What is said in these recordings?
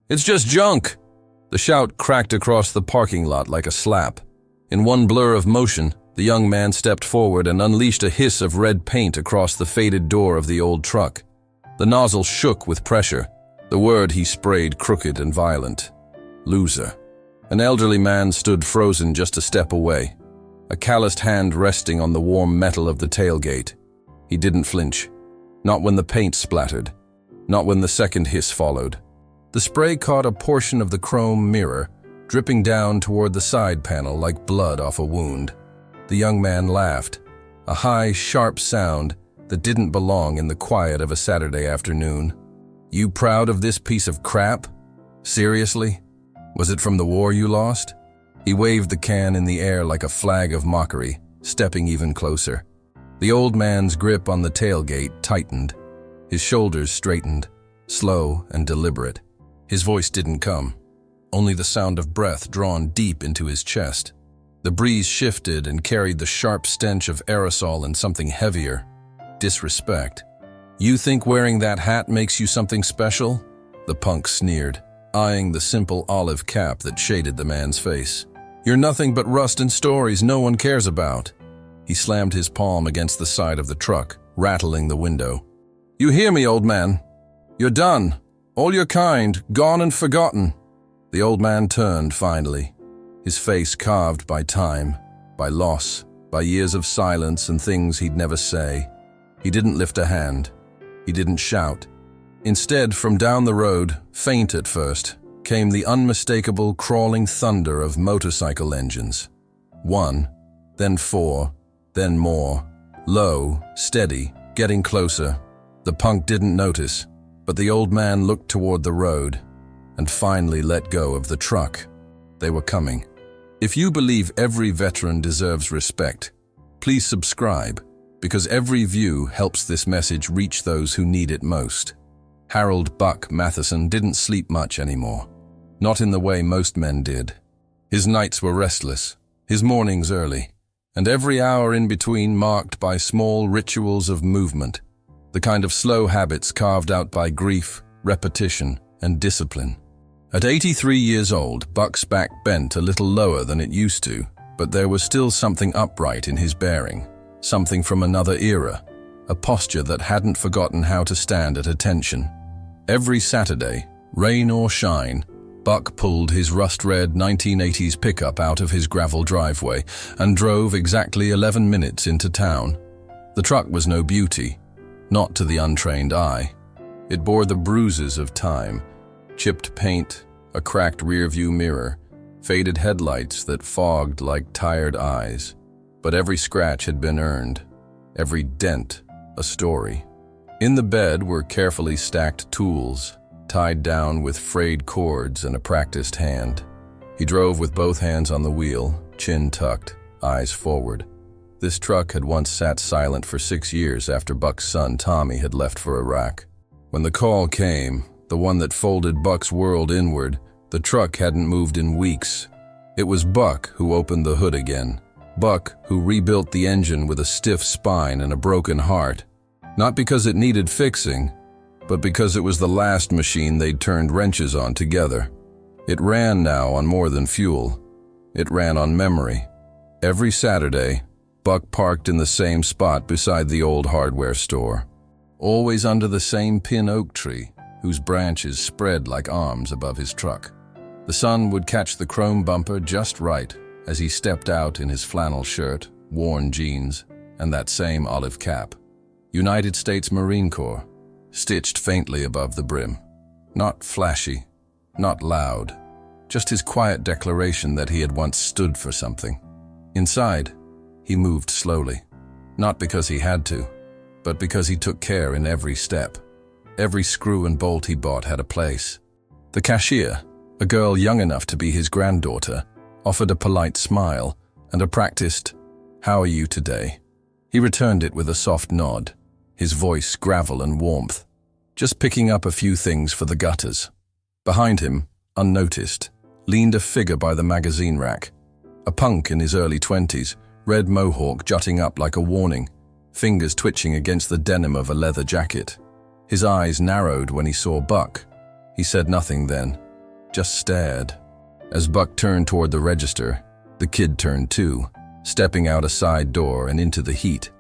It's just junk!" The shout cracked across the parking lot like a slap. In one blur of motion, the young man stepped forward and unleashed a hiss of red paint across the faded door of the old truck. The nozzle shook with pressure, the word he sprayed crooked and violent. Loser. An elderly man stood frozen just a step away, a calloused hand resting on the warm metal of the tailgate. He didn't flinch. Not when the paint splattered. Not when the second hiss followed. The spray caught a portion of the chrome mirror, dripping down toward the side panel like blood off a wound. The young man laughed, a high, sharp sound that didn't belong in the quiet of a Saturday afternoon. "You proud of this piece of crap? Seriously? Was it from the war you lost?" He waved the can in the air like a flag of mockery, stepping even closer. The old man's grip on the tailgate tightened. His shoulders straightened, slow and deliberate. His voice didn't come, only the sound of breath drawn deep into his chest. The breeze shifted and carried the sharp stench of aerosol and something heavier. Disrespect. "You think wearing that hat makes you something special?" The punk sneered, eyeing the simple olive cap that shaded the man's face. "You're nothing but rust and stories no one cares about." He slammed his palm against the side of the truck, rattling the window. "You hear me, old man? You're done. All your kind, gone and forgotten." The old man turned finally, his face carved by time, by loss, by years of silence and things he'd never say. He didn't lift a hand. He didn't shout. Instead, from down the road, faint at first, came the unmistakable crawling thunder of motorcycle engines. One, then four, then more. Low, steady, getting closer. The punk didn't notice, but the old man looked toward the road and finally let go of the truck. They were coming. If you believe every veteran deserves respect, please subscribe, because every view helps this message reach those who need it most. Harold "Buck" Matheson didn't sleep much anymore. Not in the way most men did. His nights were restless, his mornings early, and every hour in between marked by small rituals of movement, the kind of slow habits carved out by grief, repetition, and discipline. At 83 years old, Buck's back bent a little lower than it used to, but there was still something upright in his bearing, something from another era, a posture that hadn't forgotten how to stand at attention. Every Saturday, rain or shine, Buck pulled his rust-red 1980s pickup out of his gravel driveway and drove exactly 11 minutes into town. The truck was no beauty, not to the untrained eye. It bore the bruises of time, chipped paint, a cracked rearview mirror, faded headlights that fogged like tired eyes. But every scratch had been earned, every dent a story. In the bed were carefully stacked tools, tied down with frayed cords and a practiced hand. He drove with both hands on the wheel, chin tucked, eyes forward. This truck had once sat silent for 6 years after Buck's son Tommy had left for Iraq. When the call came, the one that folded Buck's world inward, the truck hadn't moved in weeks. It was Buck who opened the hood again. Buck who rebuilt the engine with a stiff spine and a broken heart. Not because it needed fixing, but because it was the last machine they'd turned wrenches on together. It ran now on more than fuel. It ran on memory. Every Saturday, Buck parked in the same spot beside the old hardware store. Always under the same pin oak tree, whose branches spread like arms above his truck. The sun would catch the chrome bumper just right as he stepped out in his flannel shirt, worn jeans, and that same olive cap. United States Marine Corps, stitched faintly above the brim. Not flashy, not loud, just his quiet declaration that he had once stood for something. Inside, he moved slowly, not because he had to, but because he took care in every step. Every screw and bolt he bought had a place. The cashier, a girl young enough to be his granddaughter, offered a polite smile and a practiced, "How are you today?" He returned it with a soft nod, his voice gravel and warmth, just picking up a few things for the gutters. Behind him, unnoticed, leaned a figure by the magazine rack. A punk in his early 20s, red mohawk jutting up like a warning, fingers twitching against the denim of a leather jacket. His eyes narrowed when he saw Buck. He said nothing then, just stared. As Buck turned toward the register, the kid turned too, stepping out a side door and into the heat.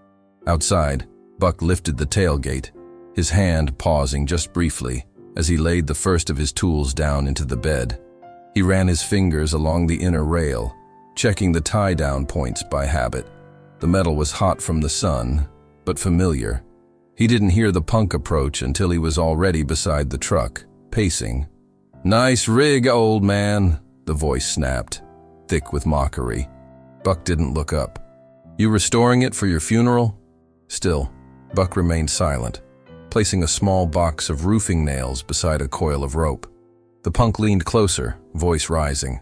Outside, Buck lifted the tailgate, his hand pausing just briefly as he laid the first of his tools down into the bed. He ran his fingers along the inner rail, checking the tie-down points by habit. The metal was hot from the sun, but familiar. He didn't hear the punk approach until he was already beside the truck, pacing. "Nice rig, old man," the voice snapped, thick with mockery. Buck didn't look up. "You restoring it for your funeral?" Still, Buck remained silent, placing a small box of roofing nails beside a coil of rope. The punk leaned closer, voice rising.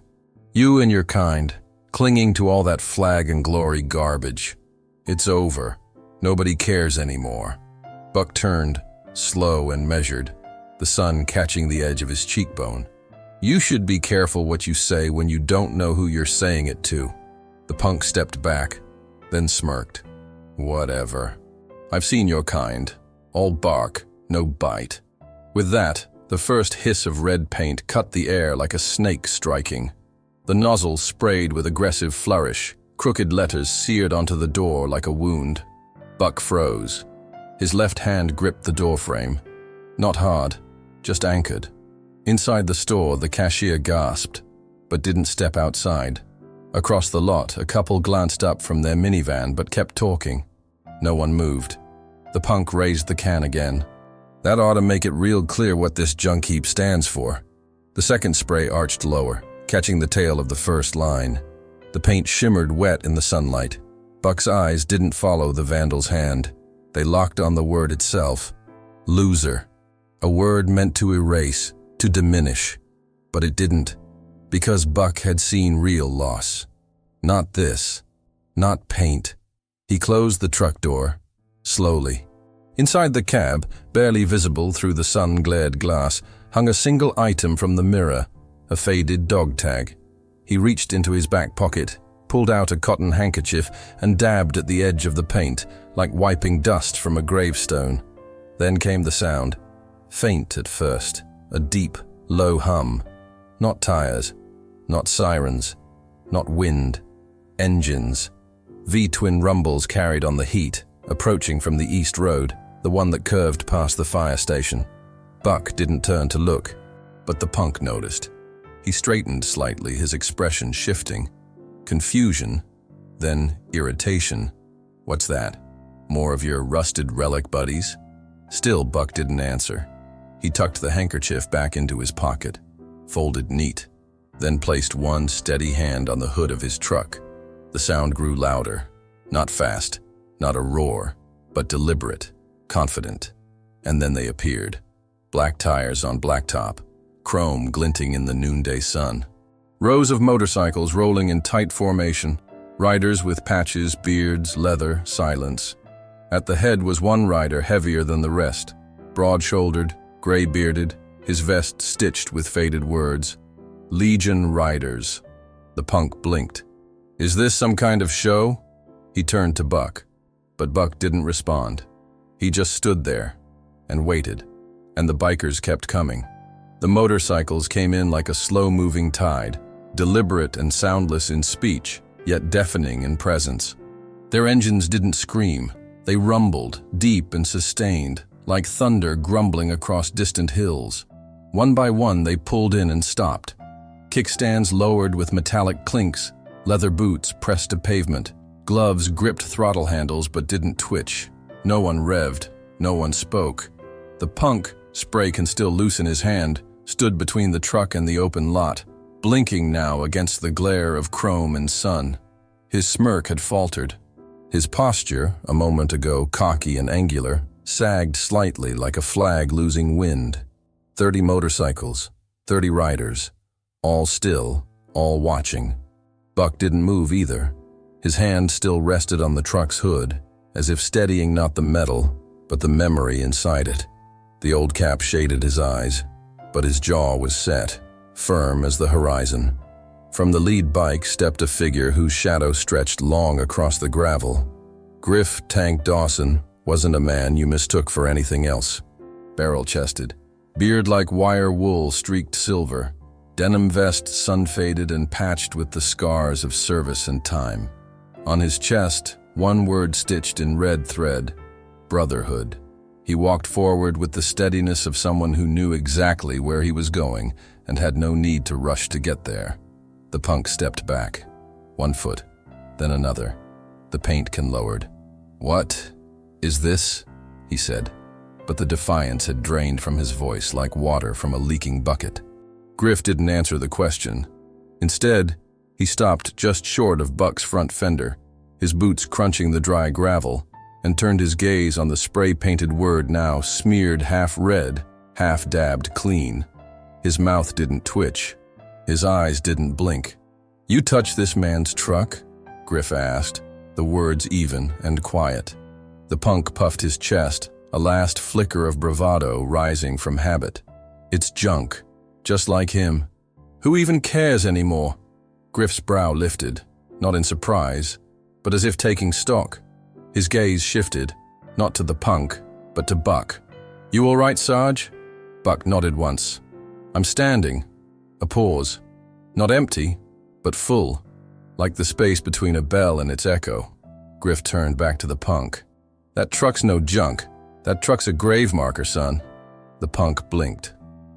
"You and your kind, clinging to all that flag and glory garbage. It's over. Nobody cares anymore." Buck turned, slow and measured, the sun catching the edge of his cheekbone. "You should be careful what you say when you don't know who you're saying it to." The punk stepped back, then smirked. "Whatever. I've seen your kind. All bark, no bite." With that, the first hiss of red paint cut the air like a snake striking. The nozzle sprayed with aggressive flourish, crooked letters seared onto the door like a wound. Buck froze. His left hand gripped the doorframe. Not hard, just anchored. Inside the store, the cashier gasped, but didn't step outside. Across the lot, a couple glanced up from their minivan but kept talking. No one moved. The punk raised the can again. "That ought to make it real clear what this junk heap stands for." The second spray arched lower, catching the tail of the first line. The paint shimmered wet in the sunlight. Buck's eyes didn't follow the vandal's hand. They locked on the word itself. Loser. A word meant to erase, to diminish. But it didn't, because Buck had seen real loss. Not this. Not paint. He closed the truck door, slowly. Inside the cab, barely visible through the sun-glared glass, hung a single item from the mirror, a faded dog tag. He reached into his back pocket, pulled out a cotton handkerchief, and dabbed at the edge of the paint, like wiping dust from a gravestone. Then came the sound. Faint at first, a deep, low hum. Not tires, not sirens, not wind. Engines. V-twin rumbles carried on the heat, approaching from the east road, the one that curved past the fire station. Buck didn't turn to look, but the punk noticed. He straightened slightly, his expression shifting. Confusion, then irritation. "What's that? More of your rusted relic buddies?" Still, Buck didn't answer. He tucked the handkerchief back into his pocket, folded neat, then placed one steady hand on the hood of his truck. The sound grew louder, not fast, not a roar, but deliberate, confident. And then they appeared. Black tires on blacktop, chrome glinting in the noonday sun. Rows of motorcycles rolling in tight formation, riders with patches, beards, leather, silence. At the head was one rider heavier than the rest, broad-shouldered, gray-bearded, his vest stitched with faded words. Legion Riders. The punk blinked. "Is this some kind of show?" He turned to Buck, but Buck didn't respond. He just stood there and waited, and the bikers kept coming. The motorcycles came in like a slow-moving tide, deliberate and soundless in speech, yet deafening in presence. Their engines didn't scream. They rumbled, deep and sustained, like thunder grumbling across distant hills. One by one, they pulled in and stopped. Kickstands lowered with metallic clinks, leather boots pressed to pavement, gloves gripped throttle handles but didn't twitch. No one revved, no one spoke. The punk, spray can still loose in his hand, stood between the truck and the open lot, blinking now against the glare of chrome and sun. His smirk had faltered. His posture, a moment ago cocky and angular, sagged slightly like a flag losing wind. 30 motorcycles, 30 riders, all still, all watching. Buck didn't move either. His hand still rested on the truck's hood, as if steadying not the metal, but the memory inside it. The old cap shaded his eyes, but his jaw was set, firm as the horizon. From the lead bike stepped a figure whose shadow stretched long across the gravel. Griff Tank Dawson wasn't a man you mistook for anything else. Barrel-chested, beard like wire wool streaked silver, Denim vest, sun-faded and patched with the scars of service and time. On his chest, one word stitched in red thread: brotherhood. He walked forward with the steadiness of someone who knew exactly where he was going and had no need to rush to get there. The punk stepped back. One foot, then another. The paint can lowered. "What is this?" he said, but the defiance had drained from his voice like water from a leaking bucket. Griff didn't answer the question. Instead, he stopped just short of Buck's front fender, his boots crunching the dry gravel, and turned his gaze on the spray-painted word now smeared half red, half dabbed clean. His mouth didn't twitch. His eyes didn't blink. "You touch this man's truck?" Griff asked, the words even and quiet. The punk puffed his chest, a last flicker of bravado rising from habit. "It's junk. Just like him. Who even cares anymore?" Griff's brow lifted, not in surprise, but as if taking stock. His gaze shifted, not to the punk, but to Buck. "You all right, Sarge?" Buck nodded once. "I'm standing." A pause. Not empty, but full, like the space between a bell and its echo. Griff turned back to the punk. "That truck's no junk. That truck's a grave marker, son." The punk blinked.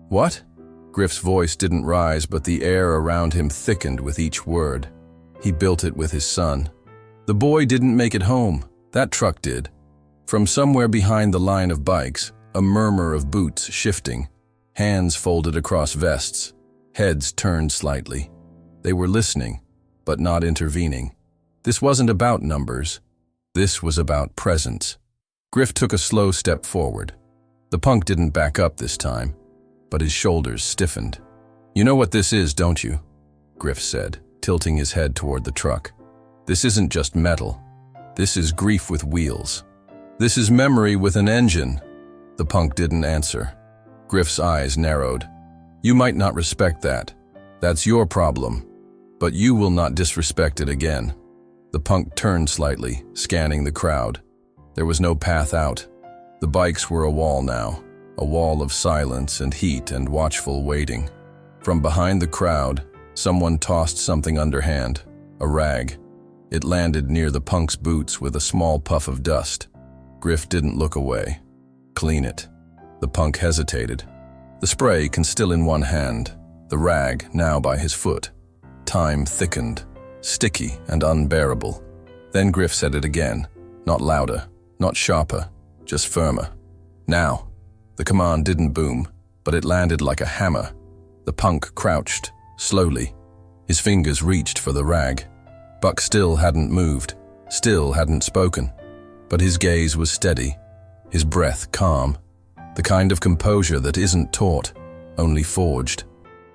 "What?" Griff's voice didn't rise, but the air around him thickened with each word. He built it with his son. The boy didn't make it home. That truck did. From somewhere behind the line of bikes, a murmur of boots shifting, hands folded across vests, heads turned slightly. They were listening, but not intervening. This wasn't about numbers. This was about presence. Griff took a slow step forward. The punk didn't back up this time, but his shoulders stiffened. "You know what this is, don't you?" Griff said, tilting his head toward the truck. "This isn't just metal. This is grief with wheels. This is memory with an engine." The punk didn't answer. Griff's eyes narrowed. "You might not respect that. That's your problem. But you will not disrespect it again." The punk turned slightly, scanning the crowd. There was no path out. The bikes were a wall now, a wall of silence and heat and watchful waiting. From behind the crowd, someone tossed something underhand, a rag. It landed near the punk's boots with a small puff of dust. Griff didn't look away. "Clean it." The punk hesitated. The spray can still in one hand, the rag now by his foot. Time thickened, sticky and unbearable. Then Griff said it again, not louder, not sharper, just firmer. "Now." The command didn't boom, but it landed like a hammer. The punk crouched, slowly. His fingers reached for the rag. Buck still hadn't moved, still hadn't spoken. But his gaze was steady, his breath calm. The kind of composure that isn't taught, only forged.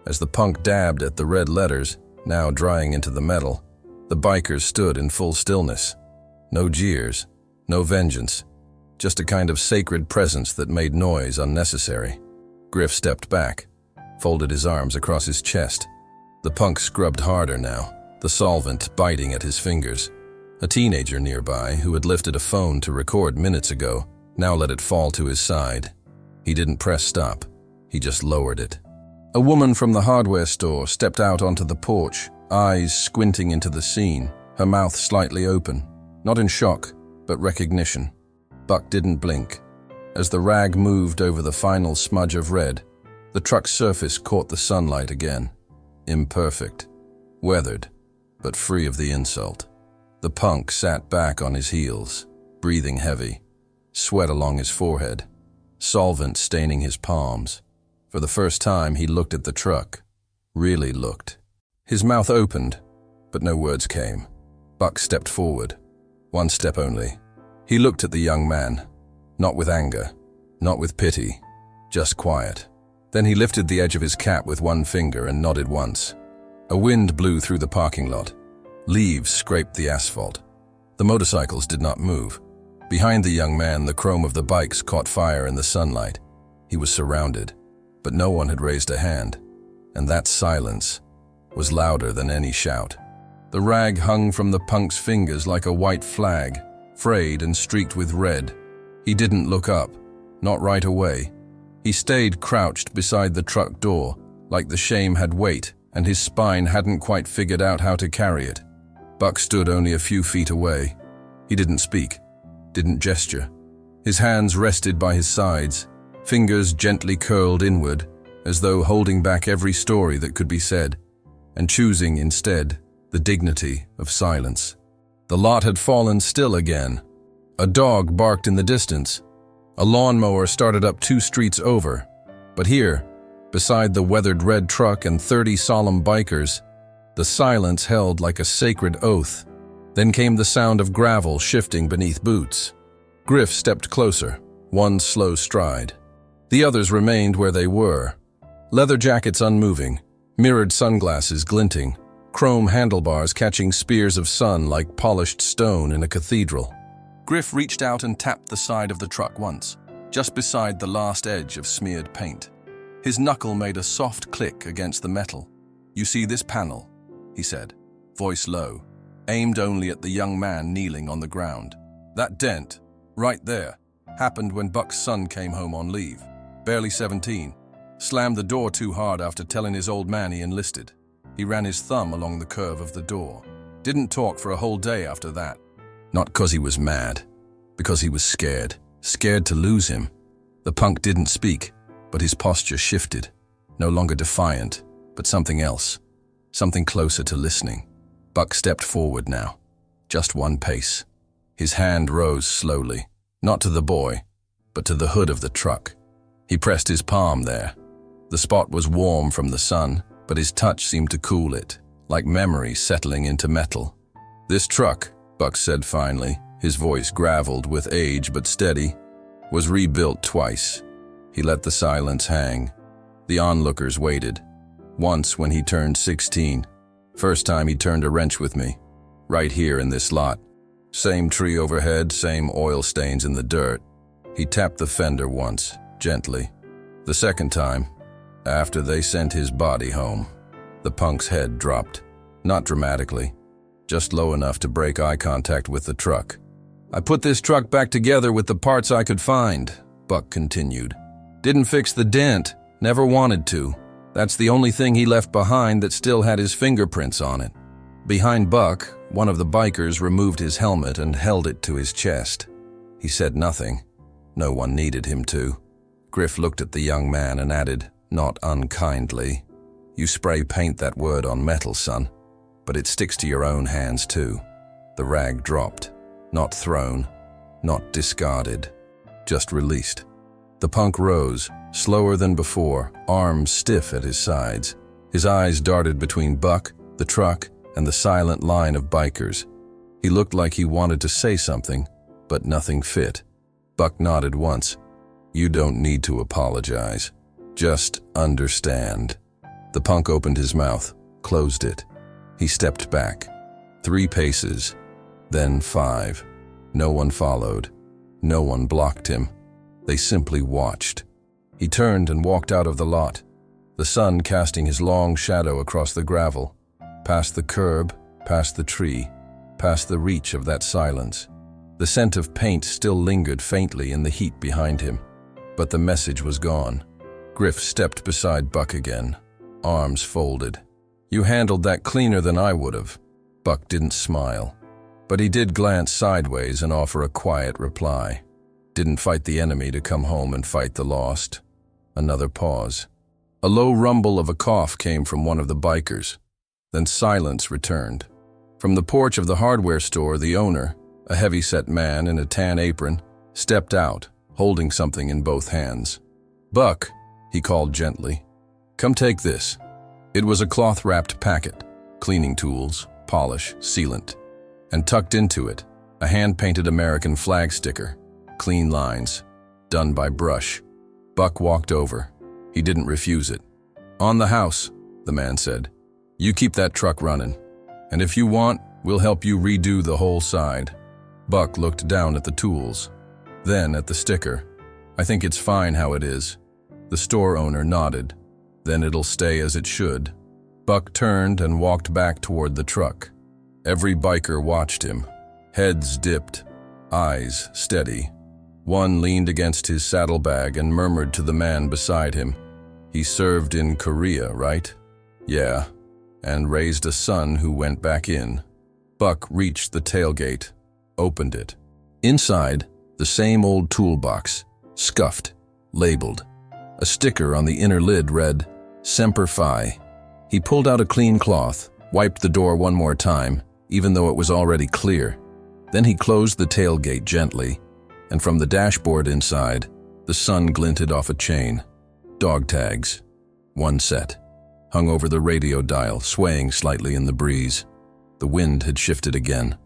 As the punk dabbed at the red letters, now drying into the metal, the bikers stood in full stillness. No jeers, no vengeance, just a kind of sacred presence that made noise unnecessary. Griff stepped back, folded his arms across his chest. The punk scrubbed harder now, the solvent biting at his fingers. A teenager nearby, who had lifted a phone to record minutes ago, now let it fall to his side. He didn't press stop, he just lowered it. A woman from the hardware store stepped out onto the porch, eyes squinting into the scene, her mouth slightly open, not in shock, but recognition. Buck didn't blink. As the rag moved over the final smudge of red, the truck's surface caught the sunlight again. Imperfect, weathered, but free of the insult. The punk sat back on his heels, breathing heavy, sweat along his forehead, solvent staining his palms. For the first time, he looked at the truck, really looked. His mouth opened, but no words came. Buck stepped forward, one step only. He looked at the young man, not with anger, not with pity, just quiet. Then he lifted the edge of his cap with one finger and nodded once. A wind blew through the parking lot. Leaves scraped the asphalt. The motorcycles did not move. Behind the young man, the chrome of the bikes caught fire in the sunlight. He was surrounded, but no one had raised a hand, and that silence was louder than any shout. The rag hung from the punk's fingers like a white flag, frayed and streaked with red. He didn't look up, not right away. He stayed crouched beside the truck door, like the shame had weight and his spine hadn't quite figured out how to carry it. Buck stood only a few feet away. He didn't speak, didn't gesture. His hands rested by his sides, fingers gently curled inward, as though holding back every story that could be said, and choosing instead the dignity of silence. The lot had fallen still again. A dog barked in the distance. A lawnmower started up 2 streets over. But here, beside the weathered red truck and 30 solemn bikers, the silence held like a sacred oath. Then came the sound of gravel shifting beneath boots. Griff stepped closer, one slow stride. The others remained where they were. Leather jackets unmoving, mirrored sunglasses glinting, chrome handlebars catching spears of sun like polished stone in a cathedral. Griff reached out and tapped the side of the truck once, just beside the last edge of smeared paint. His knuckle made a soft click against the metal. "You see this panel?" he said, voice low, aimed only at the young man kneeling on the ground. "That dent, right there, happened when Buck's son came home on leave. Barely 17. Slammed the door too hard after telling his old man he enlisted. He ran his thumb along the curve of the door. Didn't talk for a whole day after that. Not 'cause he was mad, because he was scared to lose him. The punk didn't speak, but his posture shifted, no longer defiant, but something else, something closer to listening. Buck stepped forward now, just one pace. His hand rose slowly, not to the boy, but to the hood of the truck. He pressed his palm there. The spot was warm from the sun, but his touch seemed to cool it, like memory settling into metal. "This truck," Buck said finally, his voice graveled with age but steady, "was rebuilt twice." He let the silence hang. The onlookers waited. Once when he turned 16. First time he turned a wrench with me. Right here in this lot. Same tree overhead, same oil stains in the dirt. He tapped the fender once, gently. The second time, after they sent his body home. The punk's head dropped. Not dramatically, just low enough to break eye contact with the truck. "I put this truck back together with the parts I could find," Buck continued. "Didn't fix the dent, never wanted to. That's the only thing he left behind that still had his fingerprints on it." Behind Buck, one of the bikers removed his helmet and held it to his chest. He said nothing. No one needed him to. Griff looked at the young man and added, not unkindly, "You spray paint that word on metal, son, but it sticks to your own hands too." The rag dropped. Not thrown, not discarded, just released. The punk rose, slower than before, arms stiff at his sides. His eyes darted between Buck, the truck, and the silent line of bikers. He looked like he wanted to say something, but nothing fit. Buck nodded once. "You don't need to apologize. Just understand." The punk opened his mouth, closed it. He stepped back. 3 paces, then 5. No one followed. No one blocked him. They simply watched. He turned and walked out of the lot, the sun casting his long shadow across the gravel, past the curb, past the tree, past the reach of that silence. The scent of paint still lingered faintly in the heat behind him, but the message was gone. Griff stepped beside Buck again, arms folded. "You handled that cleaner than I would have." Buck didn't smile, but he did glance sideways and offer a quiet reply. Didn't fight the enemy to come home and fight the lost. Another pause. A low rumble of a cough came from one of the bikers. Then silence returned. From the porch of the hardware store, the owner, a heavy-set man in a tan apron, stepped out, holding something in both hands. "Buck," he called gently, "come take this." It was a cloth-wrapped packet, cleaning tools, polish, sealant, and tucked into it, a hand-painted American flag sticker, clean lines, done by brush. Buck walked over. He didn't refuse it. "On the house," the man said. "You keep that truck running, and if you want, we'll help you redo the whole side." Buck looked down at the tools, then at the sticker. "I think it's fine how it is." The store owner nodded. "Then it'll stay as it should." Buck turned and walked back toward the truck. Every biker watched him, heads dipped, eyes steady. One leaned against his saddlebag and murmured to the man beside him, He served in Korea, right? Yeah, and raised a son who went back in. Buck reached the tailgate, opened it. Inside, the same old toolbox, scuffed, labeled. A sticker on the inner lid read, Semper Fi. He pulled out a clean cloth, wiped the door one more time, even though it was already clear. Then he closed the tailgate gently, and from the dashboard inside, the sun glinted off a chain. Dog tags, one set, hung over the radio dial, swaying slightly in the breeze. The wind had shifted again.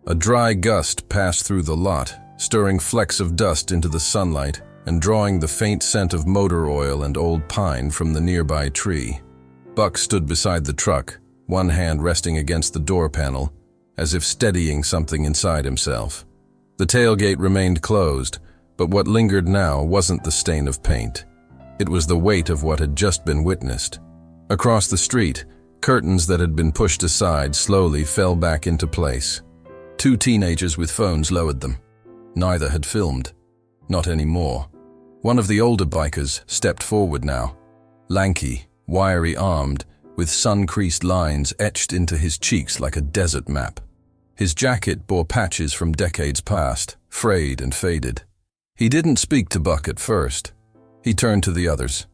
A dry gust passed through the lot, stirring flecks of dust into the sunlight and drawing the faint scent of motor oil and old pine from the nearby tree. Buck stood beside the truck, one hand resting against the door panel, as if steadying something inside himself. The tailgate remained closed, but what lingered now wasn't the stain of paint. It was the weight of what had just been witnessed. Across the street, curtains that had been pushed aside slowly fell back into place. Two teenagers with phones lowered them. Neither had filmed. Not anymore. One of the older bikers stepped forward now. Lanky, wiry-armed, with sun-creased lines etched into his cheeks like a desert map. His jacket bore patches from decades past, frayed and faded. He didn't speak to Buck at first. He turned to the others.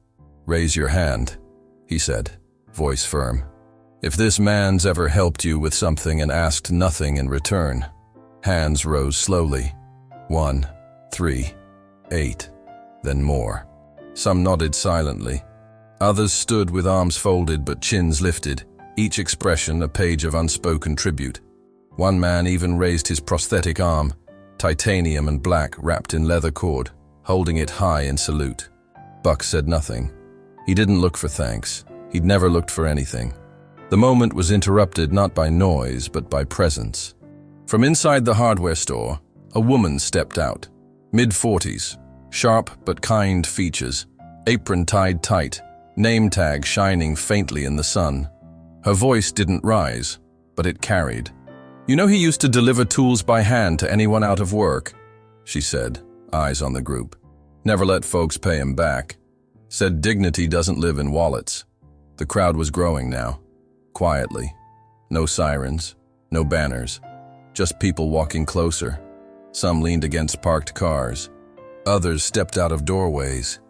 "Raise your hand," he said, voice firm. "If this man's ever helped you with something and asked nothing in return." Hands rose slowly. 1, 3, 8, then more. Some nodded silently. Others stood with arms folded but chins lifted, each expression a page of unspoken tribute. One man even raised his prosthetic arm, titanium and black wrapped in leather cord, holding it high in salute. Buck said nothing. He didn't look for thanks. He'd never looked for anything. The moment was interrupted not by noise but by presence. From inside the hardware store, a woman stepped out. Mid-40s, sharp but kind features, apron tied tight, name tag shining faintly in the sun. Her voice didn't rise, but it carried. "You know he used to deliver tools by hand to anyone out of work," she said, eyes on the group. "Never let folks pay him back. Said dignity doesn't live in wallets." The crowd was growing now, quietly. No sirens, no banners, just people walking closer. Some leaned against parked cars. Others stepped out of doorways.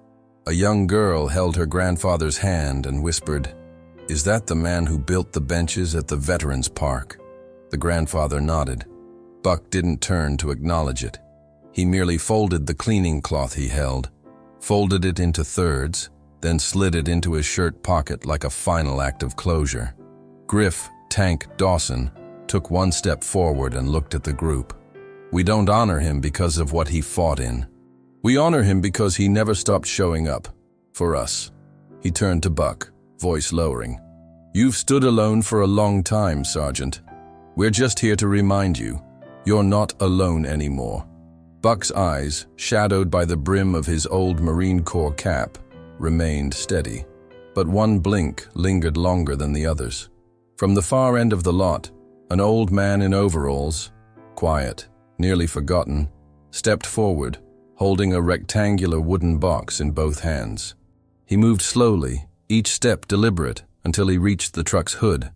A young girl held her grandfather's hand and whispered, "Is that the man who built the benches at the Veterans Park?" The grandfather nodded. Buck didn't turn to acknowledge it. He merely folded the cleaning cloth he held, folded it into thirds, then slid it into his shirt pocket like a final act of closure. Griff Tank Dawson took one step forward and looked at the group. "We don't honor him because of what he fought in. We honor him because he never stopped showing up. For us." He turned to Buck, voice lowering. "You've stood alone for a long time, Sergeant. We're just here to remind you, you're not alone anymore." Buck's eyes, shadowed by the brim of his old Marine Corps cap, remained steady. But one blink lingered longer than the others. From the far end of the lot, an old man in overalls, quiet, nearly forgotten, stepped forward, holding a rectangular wooden box in both hands. He moved slowly, each step deliberate, until he reached the truck's hood.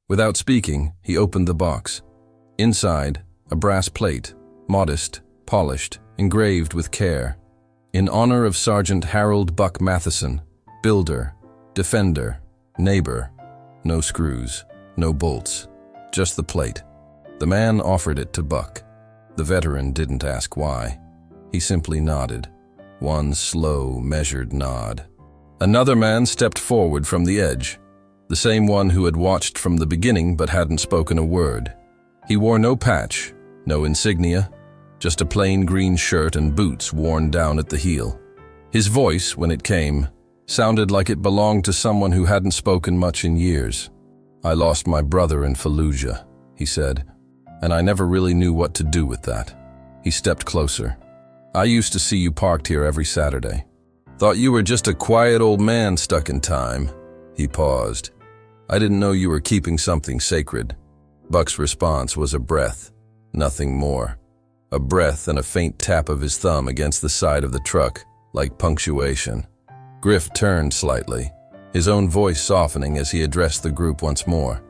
Without speaking, he opened the box. Inside, a brass plate, modest, polished, engraved with care. "In honor of Sergeant Harold Buck Matheson, builder, defender, neighbor." No screws, no bolts, just the plate. The man offered it to Buck. The veteran didn't ask why. He simply nodded. One slow, measured nod. Another man stepped forward from the edge. The same one who had watched from the beginning but hadn't spoken a word. He wore no patch, no insignia, just a plain green shirt and boots worn down at the heel. His voice, when it came, sounded like it belonged to someone who hadn't spoken much in years. "I lost my brother in Fallujah," he said, "and I never really knew what to do with that." He stepped closer. "I used to see you parked here every Saturday. Thought you were just a quiet old man stuck in time." He paused. "I didn't know you were keeping something sacred." Buck's response was a breath, nothing more. A breath and a faint tap of his thumb against the side of the truck, like punctuation. Griff turned slightly, his own voice softening as he addressed the group once more.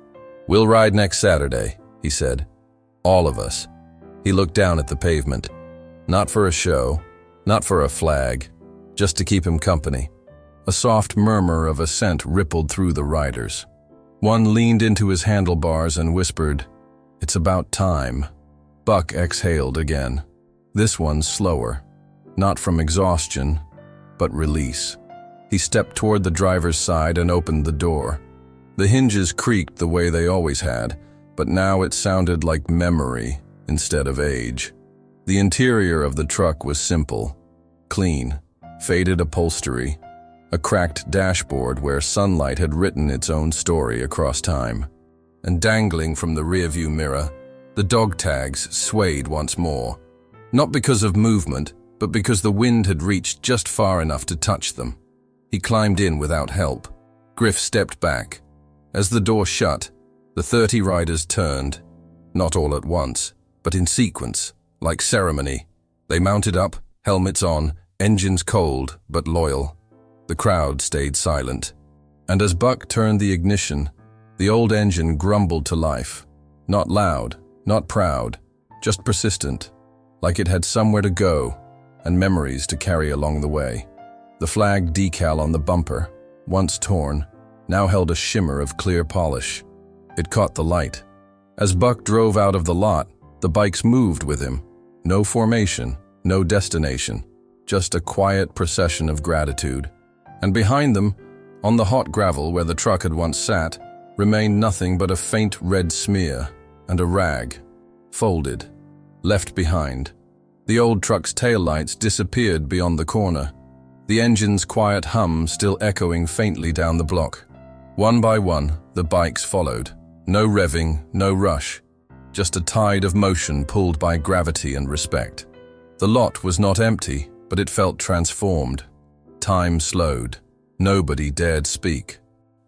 "We'll ride next Saturday," he said. "All of us." He looked down at the pavement. Not for a show, not for a flag, just to keep him company. A soft murmur of assent rippled through the riders. One leaned into his handlebars and whispered, "It's about time." Buck exhaled again. This one slower, not from exhaustion, but release. He stepped toward the driver's side and opened the door. The hinges creaked the way they always had, but now it sounded like memory instead of age. The interior of the truck was simple, clean, faded upholstery, a cracked dashboard where sunlight had written its own story across time. And dangling from the rearview mirror, the dog tags swayed once more. Not because of movement, but because the wind had reached just far enough to touch them. He climbed in without help. Griff stepped back. As the door shut, the 30 riders turned, not all at once, but in sequence, like ceremony. They mounted up, helmets on, engines cold but loyal. The crowd stayed silent. And as Buck turned the ignition, the old engine grumbled to life. Not loud, not proud, just persistent, like it had somewhere to go and memories to carry along the way. The flag decal on the bumper, once torn, now held a shimmer of clear polish. It caught the light. As Buck drove out of the lot, the bikes moved with him. No formation, no destination, just a quiet procession of gratitude. And behind them, on the hot gravel where the truck had once sat, remained nothing but a faint red smear and a rag, folded, left behind. The old truck's taillights disappeared beyond the corner, the engine's quiet hum still echoing faintly down the block. One by one, the bikes followed. No revving, no rush, just a tide of motion pulled by gravity and respect. The lot was not empty, but it felt transformed. Time slowed. Nobody dared speak.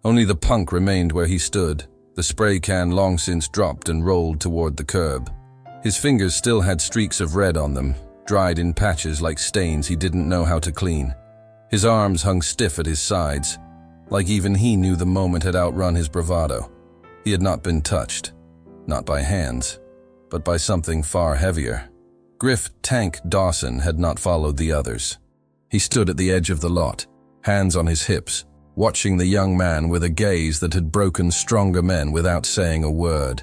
Only the punk remained where he stood, the spray can long since dropped and rolled toward the curb. His fingers still had streaks of red on them, dried in patches like stains he didn't know how to clean. His arms hung stiff at his sides, like even he knew the moment had outrun his bravado. He had not been touched, not by hands, but by something far heavier. Griff Tank Dawson had not followed the others. He stood at the edge of the lot, hands on his hips, watching the young man with a gaze that had broken stronger men without saying a word.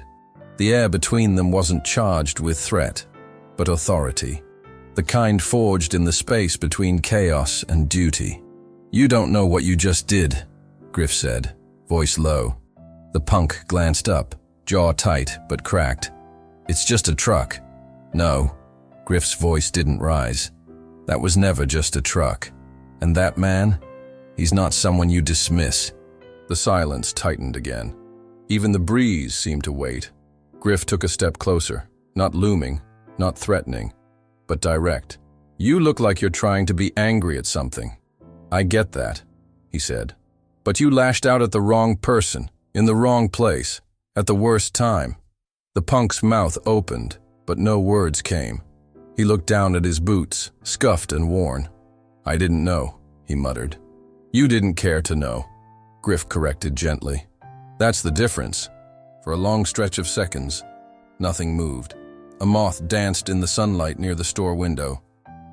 The air between them wasn't charged with threat, but authority, the kind forged in the space between chaos and duty. "You don't know what you just did," Griff said, voice low. The punk glanced up, jaw tight but cracked. "It's just a truck." "No." Griff's voice didn't rise. "That was never just a truck. And that man? He's not someone you dismiss." The silence tightened again. Even the breeze seemed to wait. Griff took a step closer, not looming, not threatening, but direct. "You look like you're trying to be angry at something." "I get that," he said. "But you lashed out at the wrong person, in the wrong place, at the worst time." The punk's mouth opened, but no words came. He looked down at his boots, scuffed and worn. "I didn't know," he muttered. "You didn't care to know," Griff corrected gently. "That's the difference." For a long stretch of seconds, nothing moved. A moth danced in the sunlight near the store window.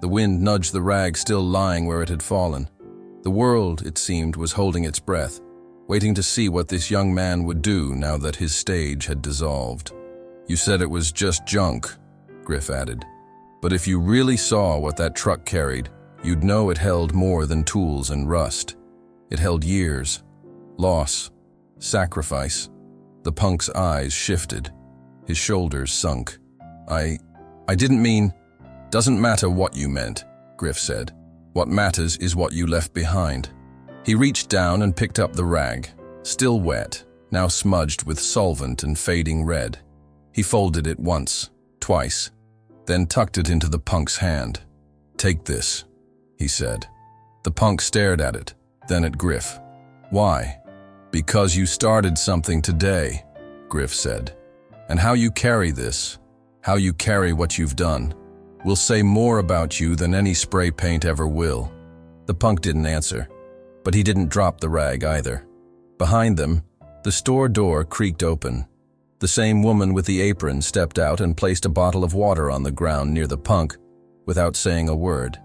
The wind nudged the rag still lying where it had fallen. The world, it seemed, was holding its breath, waiting to see what this young man would do now that his stage had dissolved. "You said it was just junk," Griff added. "But if you really saw what that truck carried, you'd know it held more than tools and rust. It held years, loss, sacrifice." The punk's eyes shifted. His shoulders sunk. I didn't mean..." "Doesn't matter what you meant," Griff said. "What matters is what you left behind." He reached down and picked up the rag, still wet, now smudged with solvent and fading red. He folded it once, twice, then tucked it into the punk's hand. "Take this," he said. The punk stared at it, then at Griff. "Why?" "Because you started something today," Griff said. "And how you carry this, how you carry what you've done, will say more about you than any spray paint ever will." The punk didn't answer. But he didn't drop the rag either. Behind them, the store door creaked open. The same woman with the apron stepped out and placed a bottle of water on the ground near the punk without saying a word.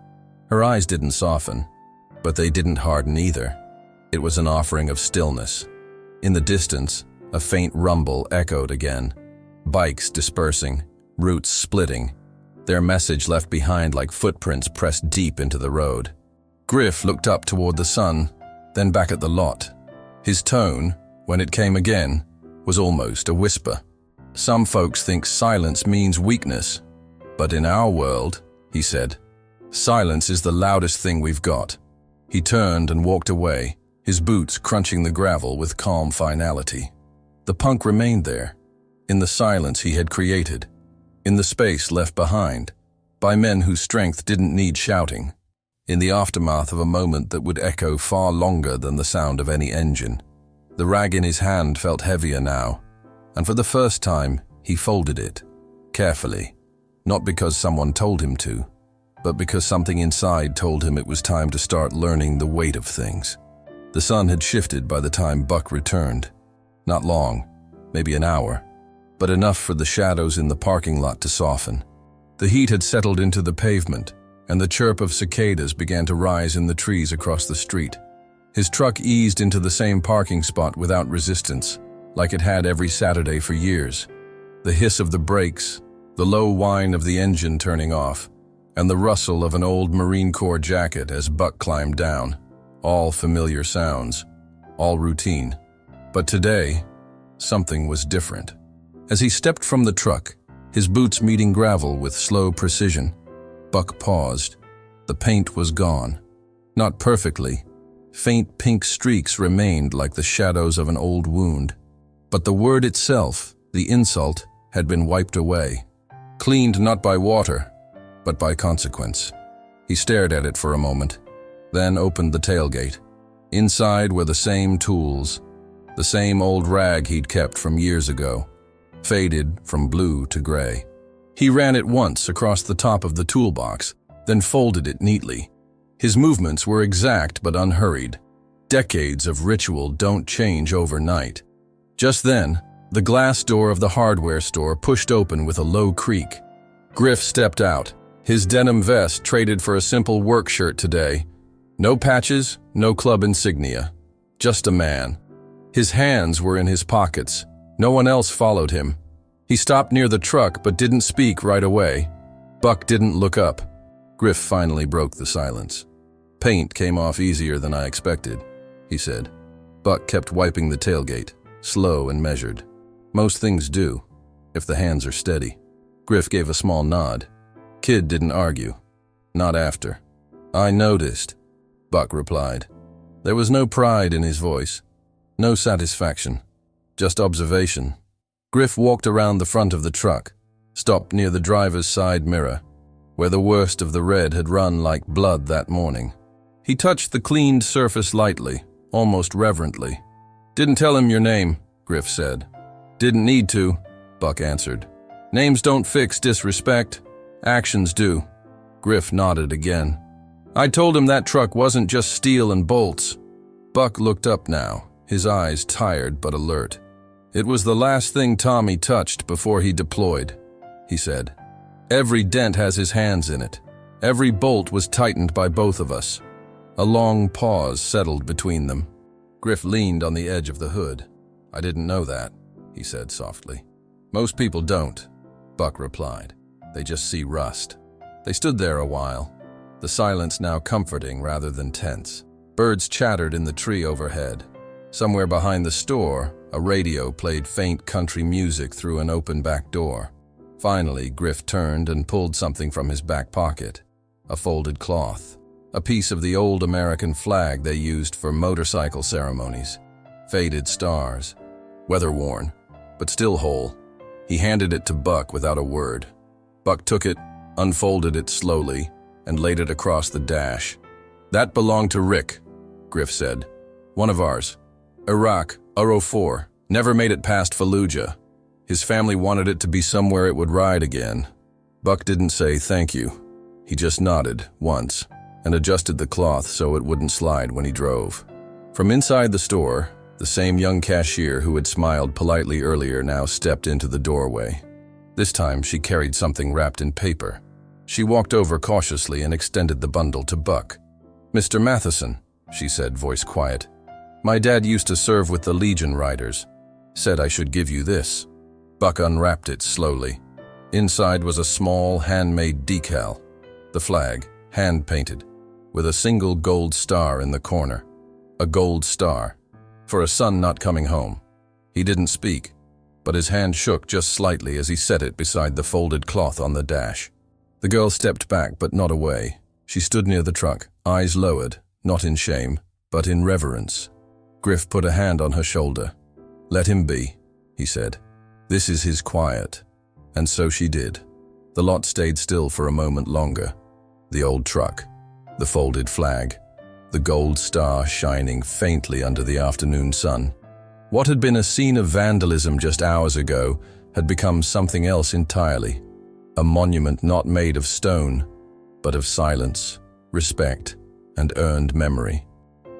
Her eyes didn't soften, but they didn't harden either. It was an offering of stillness. In the distance, a faint rumble echoed again. Bikes dispersing, routes splitting, their message left behind like footprints pressed deep into the road. Griff looked up toward the sun, then back at the lot. His tone, when it came again, was almost a whisper. Some folks think silence means weakness, but in our world, he said, silence is the loudest thing we've got. He turned and walked away, his boots crunching the gravel with calm finality. The punk remained there, in the silence he had created, in the space left behind, by men whose strength didn't need shouting, in the aftermath of a moment that would echo far longer than the sound of any engine. The rag in his hand felt heavier now, and for the first time, he folded it, carefully, not because someone told him to, but because something inside told him it was time to start learning the weight of things. The sun had shifted by the time Buck returned. Not long, maybe an hour, but enough for the shadows in the parking lot to soften. The heat had settled into the pavement, and the chirp of cicadas began to rise in the trees across the street. His truck eased into the same parking spot without resistance, like it had every Saturday for years. The hiss of the brakes, the low whine of the engine turning off, and the rustle of an old Marine Corps jacket as Buck climbed down. All familiar sounds, all routine. But today, something was different. As he stepped from the truck, his boots meeting gravel with slow precision, Buck paused. The paint was gone. Not perfectly. Faint pink streaks remained like the shadows of an old wound. But the word itself, the insult, had been wiped away. Cleaned not by water, but by consequence. He stared at it for a moment, then opened the tailgate. Inside were the same tools, the same old rag he'd kept from years ago, faded from blue to gray. He ran it once across the top of the toolbox, then folded it neatly. His movements were exact but unhurried. Decades of ritual don't change overnight. Just then, the glass door of the hardware store pushed open with a low creak. Griff stepped out, his denim vest traded for a simple work shirt today. No patches, no club insignia. Just a man. His hands were in his pockets. No one else followed him. He stopped near the truck but didn't speak right away. Buck didn't look up. Griff finally broke the silence. Paint came off easier than I expected, he said. Buck kept wiping the tailgate, slow and measured. Most things do, if the hands are steady. Griff gave a small nod. Kid didn't argue. Not after. I noticed, Buck replied. There was no pride in his voice, no satisfaction, just observation. Griff walked around the front of the truck, stopped near the driver's side mirror, where the worst of the red had run like blood that morning. He touched the cleaned surface lightly, almost reverently. Didn't tell him your name, Griff said. Didn't need to, Buck answered. Names don't fix disrespect, actions do. Griff nodded again. I told him that truck wasn't just steel and bolts. Buck looked up now, his eyes tired but alert. It was the last thing Tommy touched before he deployed, he said. Every dent has his hands in it. Every bolt was tightened by both of us. A long pause settled between them. Griff leaned on the edge of the hood. I didn't know that, he said softly. Most people don't, Buck replied. They just see rust. They stood there a while, the silence now comforting rather than tense. Birds chattered in the tree overhead. Somewhere behind the store, a radio played faint country music through an open back door. Finally, Griff turned and pulled something from his back pocket. A folded cloth. A piece of the old American flag they used for motorcycle ceremonies. Faded stars. Weather-worn, but still whole. He handed it to Buck without a word. Buck took it, unfolded it slowly, and laid it across the dash. That belonged to Rick, Griff said. One of ours. Iraq, Uro 4, never made it past Fallujah. His family wanted it to be somewhere it would ride again. Buck didn't say thank you. He just nodded, once, and adjusted the cloth so it wouldn't slide when he drove. From inside the store, the same young cashier who had smiled politely earlier now stepped into the doorway. This time she carried something wrapped in paper. She walked over cautiously and extended the bundle to Buck. "Mr. Matheson," she said, voice quiet. "My dad used to serve with the Legion Riders. Said I should give you this." Buck unwrapped it slowly. Inside was a small, handmade decal. The flag, hand-painted, with a single gold star in the corner. A gold star, for a son not coming home. He didn't speak, but his hand shook just slightly as he set it beside the folded cloth on the dash. The girl stepped back, but not away. She stood near the truck, eyes lowered, not in shame, but in reverence. Griff put a hand on her shoulder. "Let him be," he said. "This is his quiet." And so she did. The lot stayed still for a moment longer. The old truck, the folded flag, the gold star shining faintly under the afternoon sun. What had been a scene of vandalism just hours ago had become something else entirely. A monument not made of stone, but of silence, respect, and earned memory.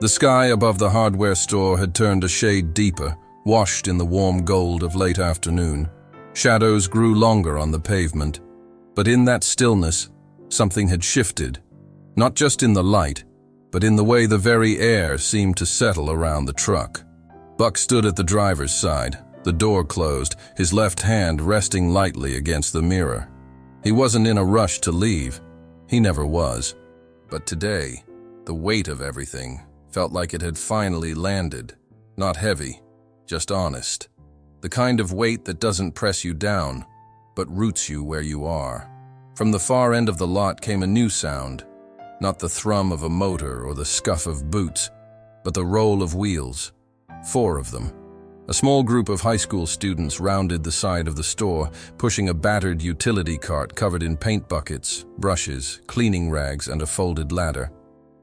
The sky above the hardware store had turned a shade deeper, washed in the warm gold of late afternoon. Shadows grew longer on the pavement, but in that stillness, something had shifted, not just in the light, but in the way the very air seemed to settle around the truck. Buck stood at the driver's side, the door closed, his left hand resting lightly against the mirror. He wasn't in a rush to leave. He never was. But today, the weight of everything felt like it had finally landed. Not heavy, just honest. The kind of weight that doesn't press you down, but roots you where you are. From the far end of the lot came a new sound. Not the thrum of a motor or the scuff of boots, but the roll of wheels. 4 of them. A small group of high school students rounded the side of the store, pushing a battered utility cart covered in paint buckets, brushes, cleaning rags, and a folded ladder.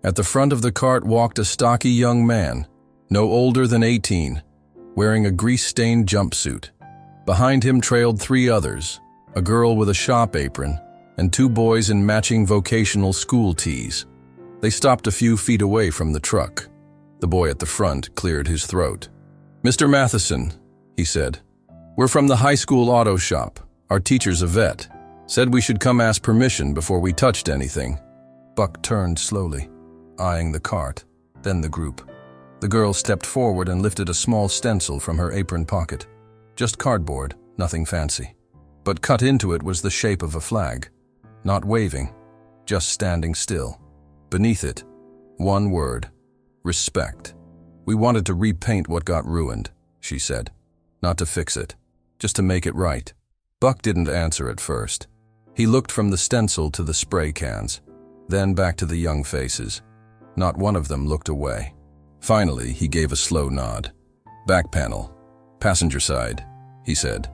At the front of the cart walked a stocky young man, no older than 18, wearing a grease-stained jumpsuit. Behind him trailed 3 others, a girl with a shop apron, and 2 boys in matching vocational school tees. They stopped a few feet away from the truck. The boy at the front cleared his throat. "Mr. Matheson," he said, "we're from the high school auto shop. Our teacher's a vet. Said we should come ask permission before we touched anything." Buck turned slowly, eyeing the cart, then the group. The girl stepped forward and lifted a small stencil from her apron pocket. Just cardboard, nothing fancy. But cut into it was the shape of a flag. Not waving, just standing still. Beneath it, one word: respect. "We wanted to repaint what got ruined," she said. "Not to fix it, just to make it right." Buck didn't answer at first. He looked from the stencil to the spray cans, then back to the young faces. Not one of them looked away. Finally, he gave a slow nod. "Back panel, passenger side," he said.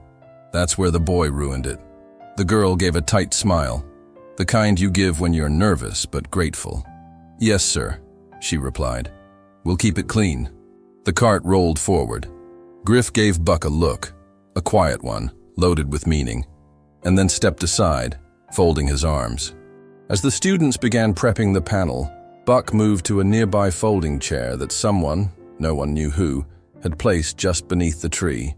"That's where the boy ruined it." The girl gave a tight smile, the kind you give when you're nervous but grateful. "Yes, sir," she replied. "We'll keep it clean." The cart rolled forward. Griff gave Buck a look, a quiet one, loaded with meaning, and then stepped aside, folding his arms. As the students began prepping the panel, Buck moved to a nearby folding chair that someone, no one knew who, had placed just beneath the tree.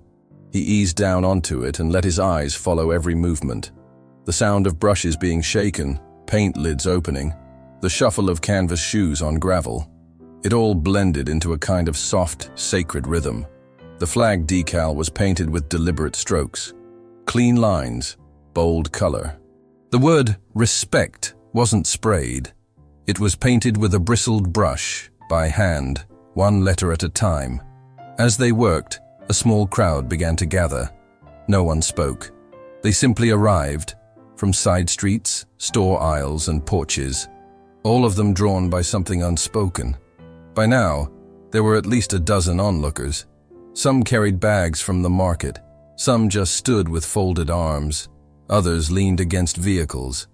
He eased down onto it and let his eyes follow every movement. The sound of brushes being shaken, paint lids opening, the shuffle of canvas shoes on gravel. It all blended into a kind of soft, sacred rhythm. The flag decal was painted with deliberate strokes. Clean lines, bold color. The word respect wasn't sprayed. It was painted with a bristled brush, by hand, one letter at a time. As they worked, a small crowd began to gather. No one spoke. They simply arrived, from side streets, store aisles, and porches, all of them drawn by something unspoken. By now, there were at least a dozen onlookers. Some carried bags from the market, some just stood with folded arms, others leaned against vehicles.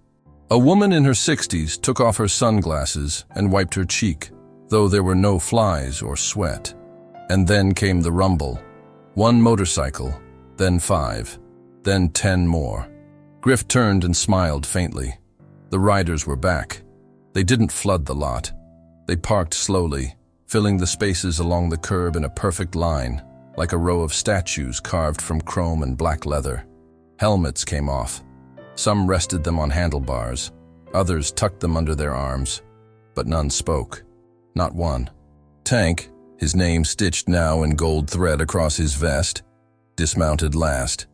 A woman in her 60s took off her sunglasses and wiped her cheek, though there were no flies or sweat. And then came the rumble. 1 motorcycle, then 5, then 10 more. Griff turned and smiled faintly. The riders were back. They didn't flood the lot. They parked slowly, filling the spaces along the curb in a perfect line, like a row of statues carved from chrome and black leather. Helmets came off. Some rested them on handlebars. Others tucked them under their arms. But none spoke. Not one. Tank, his name stitched now in gold thread across his vest, dismounted last.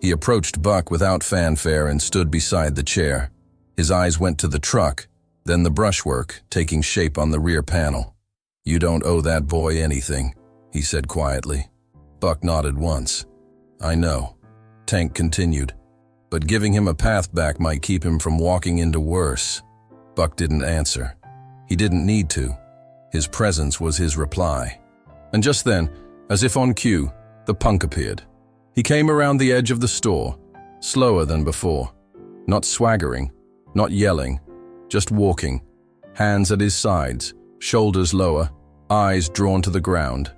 He approached Buck without fanfare and stood beside the chair. His eyes went to the truck, then the brushwork, taking shape on the rear panel. "You don't owe that boy anything," he said quietly. Buck nodded once. "I know," Tank continued, "but giving him a path back might keep him from walking into worse." Buck didn't answer. He didn't need to. His presence was his reply. And just then, as if on cue, the punk appeared. He came around the edge of the store, slower than before. Not swaggering, not yelling, just walking, hands at his sides, shoulders lower, eyes drawn to the ground.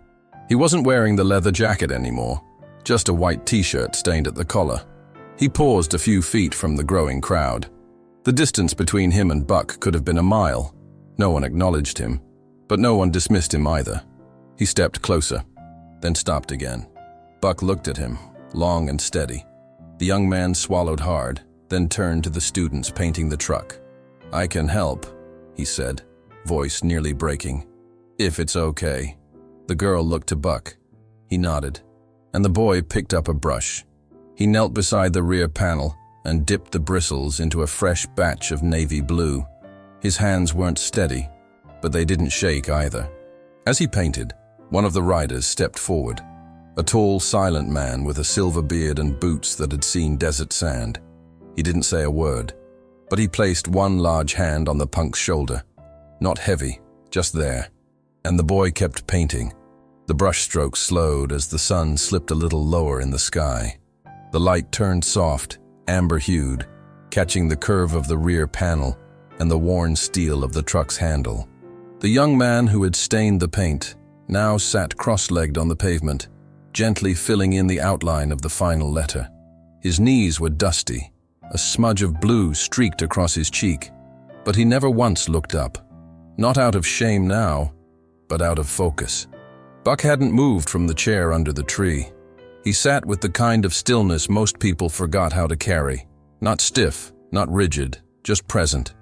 He wasn't wearing the leather jacket anymore, just a white t-shirt stained at the collar. He paused a few feet from the growing crowd. The distance between him and Buck could have been a mile. No one acknowledged him, but no one dismissed him either. He stepped closer, then stopped again. Buck looked at him, long and steady. The young man swallowed hard, then turned to the students painting the truck. "I can help," he said, voice nearly breaking. "If it's okay." The girl looked to Buck. He nodded, and the boy picked up a brush. He knelt beside the rear panel and dipped the bristles into a fresh batch of navy blue. His hands weren't steady, but they didn't shake either. As he painted, one of the riders stepped forward, a tall, silent man with a silver beard and boots that had seen desert sand. He didn't say a word, but he placed one large hand on the punk's shoulder. Not heavy, just there. And the boy kept painting. The brushstrokes slowed as the sun slipped a little lower in the sky. The light turned soft, amber-hued, catching the curve of the rear panel and the worn steel of the truck's handle. The young man who had stained the paint now sat cross-legged on the pavement, gently filling in the outline of the final letter. His knees were dusty. A smudge of blue streaked across his cheek, but he never once looked up. Not out of shame now, but out of focus. Buck hadn't moved from the chair under the tree. He sat with the kind of stillness most people forgot how to carry. Not stiff, not rigid, just present.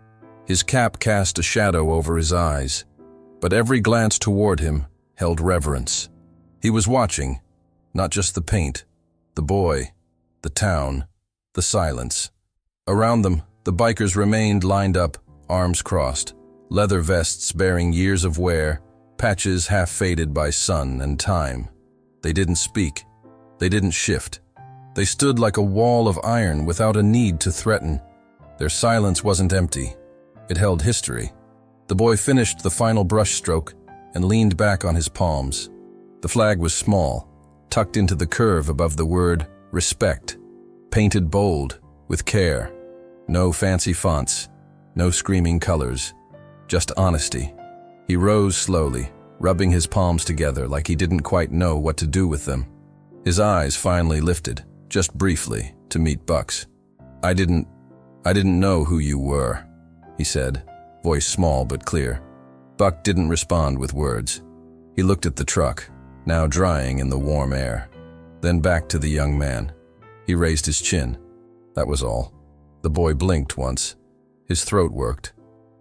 His cap cast a shadow over his eyes, but every glance toward him held reverence. He was watching, not just the paint, the boy, the town, the silence. Around them, the bikers remained lined up, arms crossed, leather vests bearing years of wear, patches half faded by sun and time. They didn't speak. They didn't shift. They stood like a wall of iron without a need to threaten. Their silence wasn't empty. It held history. The boy finished the final brushstroke and leaned back on his palms. The flag was small, tucked into the curve above the word respect, painted bold, with care. No fancy fonts, no screaming colors, just honesty. He rose slowly, rubbing his palms together like he didn't quite know what to do with them. His eyes finally lifted, just briefly, to meet Buck's. I didn't know who you were," he said, voice small but clear. Buck didn't respond with words. He looked at the truck, now drying in the warm air, then back to the young man. He raised his chin. That was all. The boy blinked once. His throat worked.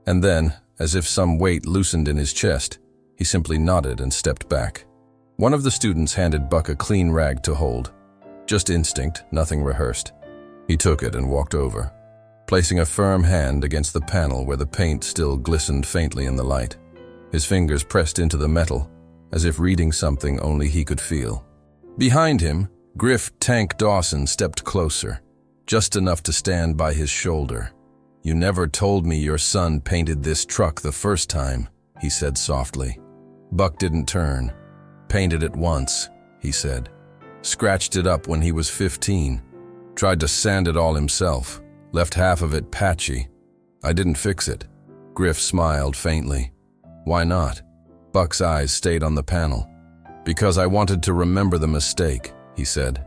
And then, as if some weight loosened in his chest, he simply nodded and stepped back. One of the students handed Buck a clean rag to hold. Just instinct, nothing rehearsed. He took it and walked over, placing a firm hand against the panel where the paint still glistened faintly in the light. His fingers pressed into the metal, as if reading something only he could feel. Behind him, Griff Tank Dawson stepped closer, just enough to stand by his shoulder. "You never told me your son painted this truck the first time," he said softly. Buck didn't turn. "Painted it once," he said. "Scratched it up when he was 15. Tried to sand it all himself. Left half of it patchy. I didn't fix it." Griff smiled faintly. "Why not?" Buck's eyes stayed on the panel. "Because I wanted to remember the mistake," he said.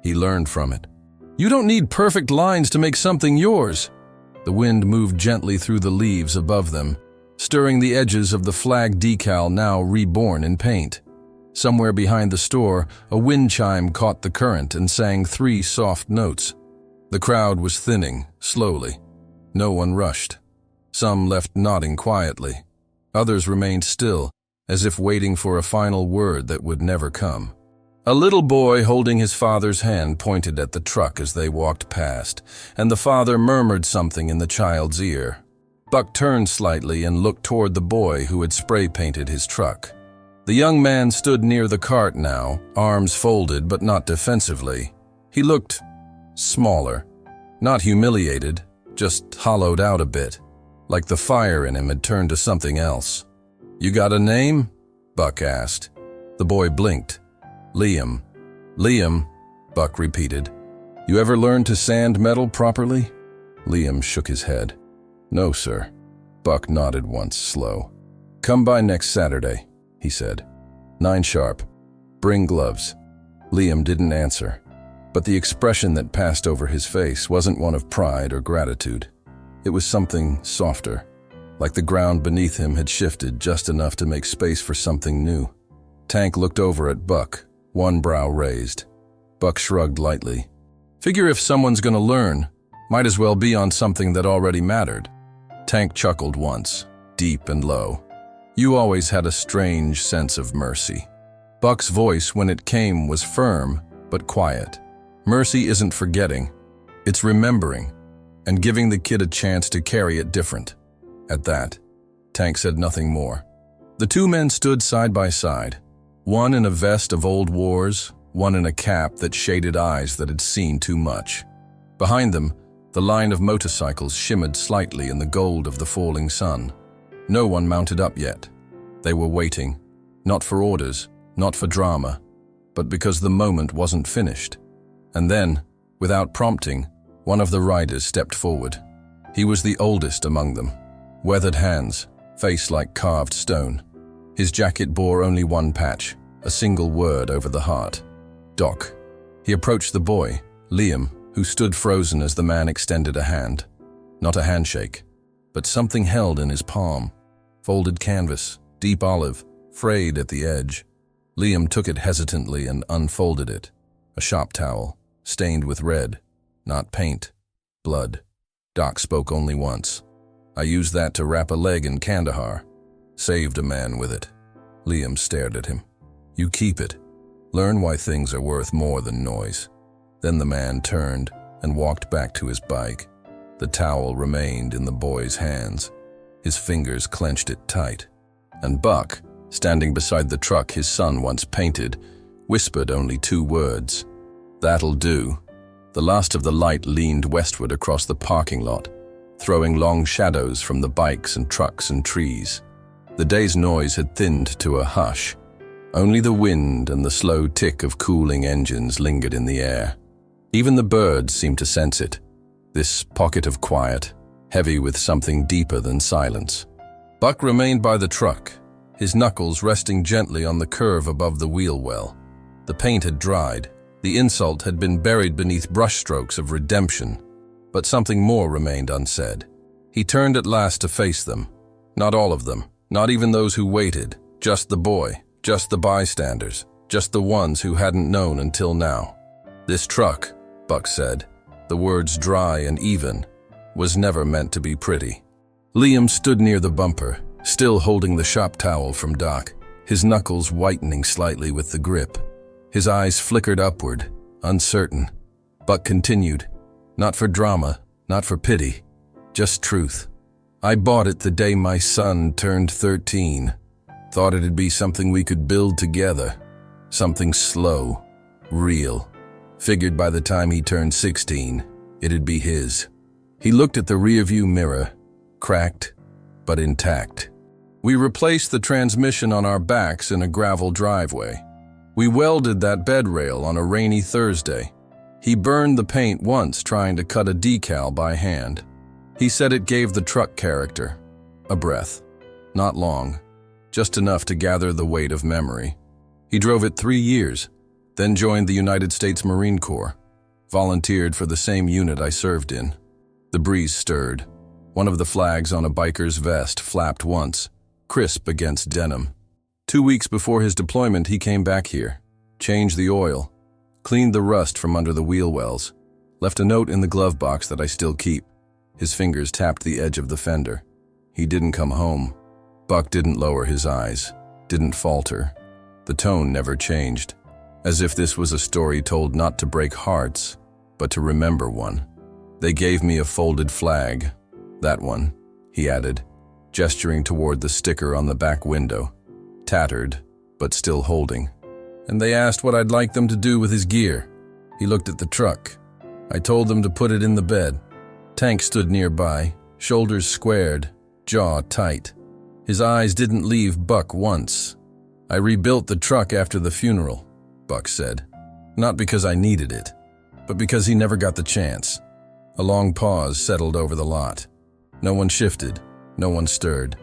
He learned from it. "You don't need perfect lines to make something yours." The wind moved gently through the leaves above them, stirring the edges of the flag decal now reborn in paint. Somewhere behind the store, a wind chime caught the current and sang 3 soft notes. The crowd was thinning, slowly. No one rushed. Some left nodding quietly. Others remained still, as if waiting for a final word that would never come. A little boy holding his father's hand pointed at the truck as they walked past, and the father murmured something in the child's ear. Buck turned slightly and looked toward the boy who had spray-painted his truck. The young man stood near the cart now, arms folded but not defensively. He looked smaller, not humiliated, just hollowed out a bit, like the fire in him had turned to something else. "You got a name?" Buck asked. The boy blinked. "Liam." "Liam," Buck repeated. "You ever learned to sand metal properly?" Liam shook his head. "No, sir." Buck nodded once, slow. "Come by next Saturday," he said. 9 sharp. Bring gloves." Liam didn't answer, but the expression that passed over his face wasn't one of pride or gratitude. It was something softer, like the ground beneath him had shifted just enough to make space for something new. Tank looked over at Buck, one brow raised. Buck shrugged lightly. "Figure if someone's gonna learn, might as well be on something that already mattered." Tank chuckled once, deep and low. "You always had a strange sense of mercy." Buck's voice, when it came, was firm but quiet. "Mercy isn't forgetting, it's remembering, and giving the kid a chance to carry it different." At that, Tank said nothing more. The 2 men stood side by side, one in a vest of old wars, one in a cap that shaded eyes that had seen too much. Behind them, the line of motorcycles shimmered slightly in the gold of the falling sun. No one mounted up yet. They were waiting, not for orders, not for drama, but because the moment wasn't finished. And then, without prompting, one of the riders stepped forward. He was the oldest among them. Weathered hands, face like carved stone. His jacket bore only one patch, a single word over the heart. "Doc." He approached the boy, Liam, who stood frozen as the man extended a hand. Not a handshake, but something held in his palm. Folded canvas, deep olive, frayed at the edge. Liam took it hesitantly and unfolded it. A shop towel, stained with red, not paint, blood. Doc spoke only once. "I used that to wrap a leg in Kandahar. Saved a man with it." Liam stared at him. "You keep it. Learn why things are worth more than noise." Then the man turned and walked back to his bike. The towel remained in the boy's hands. His fingers clenched it tight. And Buck, standing beside the truck his son once painted, whispered only 2 words. "That'll do." The last of the light leaned westward across the parking lot, throwing long shadows from the bikes and trucks and trees. The day's noise had thinned to a hush. Only the wind and the slow tick of cooling engines lingered in the air. Even the birds seemed to sense it, this pocket of quiet, heavy with something deeper than silence. Buck remained by the truck, his knuckles resting gently on the curve above the wheel well. The paint had dried. The insult had been buried beneath brushstrokes of redemption. But something more remained unsaid. He turned at last to face them. Not all of them, not even those who waited, just the boy, just the bystanders, just the ones who hadn't known until now. "This truck," Buck said, the words dry and even, "was never meant to be pretty." Liam stood near the bumper, still holding the shop towel from Doc, his knuckles whitening slightly with the grip. His eyes flickered upward, uncertain. Buck continued. "Not for drama, not for pity, just truth. I bought it the day my son turned 13. Thought it'd be something we could build together. Something slow, real. Figured by the time he turned 16, it'd be his." He looked at the rearview mirror, cracked but intact. "We replaced the transmission on our backs in a gravel driveway. We welded that bed rail on a rainy Thursday. He burned the paint once trying to cut a decal by hand. He said it gave the truck character. A breath. Not long. Just enough to gather the weight of memory. He drove it 3 years, then joined the United States Marine Corps. Volunteered for the same unit I served in." The breeze stirred. One of the flags on a biker's vest flapped once, crisp against denim. 2 weeks before his deployment, he came back here, changed the oil, cleaned the rust from under the wheel wells, left a note in the glove box that I still keep. His fingers tapped the edge of the fender. He didn't come home. Buck didn't lower his eyes, didn't falter. The tone never changed, as if this was a story told not to break hearts, but to remember one. They gave me a folded flag. That one, he added, gesturing toward the sticker on the back window, tattered, but still holding. And they asked what I'd like them to do with his gear. He looked at the truck. I told them to put it in the bed. Tank stood nearby, shoulders squared, jaw tight. His eyes didn't leave Buck once. I rebuilt the truck after the funeral, Buck said. Not because I needed it, but because he never got the chance. A long pause settled over the lot. No one shifted, no one stirred.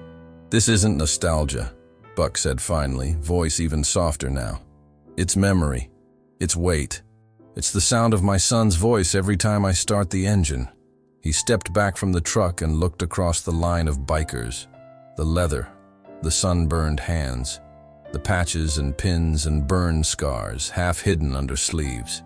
This isn't nostalgia, Buck said finally, voice even softer now. It's memory. It's weight. It's the sound of my son's voice every time I start the engine. He stepped back from the truck and looked across the line of bikers. The leather, the sunburned hands, the patches and pins and burn scars half hidden under sleeves.